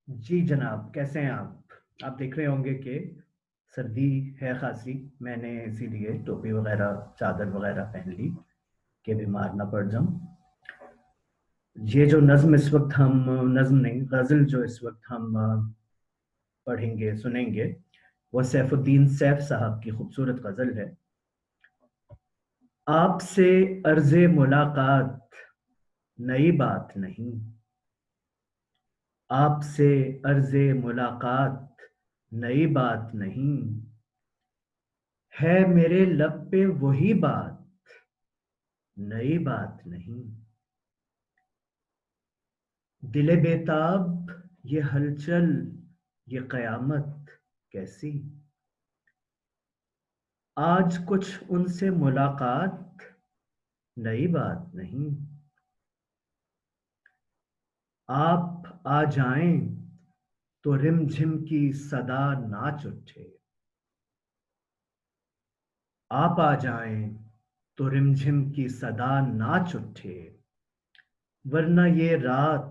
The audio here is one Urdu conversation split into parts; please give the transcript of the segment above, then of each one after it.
جی جناب، کیسے ہیں آپ دیکھ رہے ہوں گے کہ سردی ہے خاصی. میں نے اسی لیے ٹوپی وغیرہ چادر وغیرہ پہن لی کہ بیمار نہ پڑ جاؤں. یہ جو نظم اس وقت ہم نظم نہیں، غزل جو اس وقت ہم پڑھیں گے سنیں گے، وہ سیف الدین سیف صاحب کی خوبصورت غزل ہے. آپ سے عرض ملاقات نئی بات نہیں، آپ سے عرض ملاقات نئی بات نہیں، ہے میرے لب پہ وہی بات نئی بات نہیں. دل بیتاب یہ ہلچل یہ قیامت کیسی، آج کچھ ان سے ملاقات نئی بات نہیں. آپ آ جائیں تو رم جھم کی صدا ناچ اٹھے، آپ آ جائیں تو رم جھم کی صدا ناچ اٹھے، ورنہ یہ رات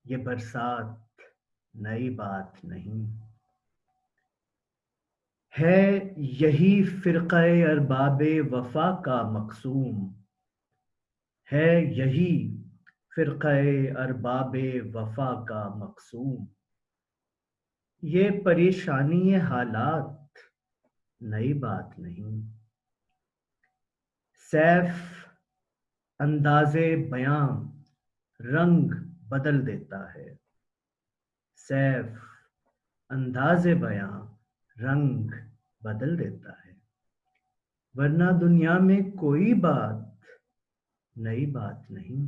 یہ برسات نئی بات نہیں. ہے یہی فرقہ ارباب وفا کا مقصوم، ہے یہی فرقہ ارباب وفا کا مقصوم، یہ پریشانی حالات نئی بات نہیں. سیف انداز بیاں رنگ بدل دیتا ہے، سیف انداز بیاں رنگ بدل دیتا ہے، ورنہ دنیا میں کوئی بات نئی بات نہیں.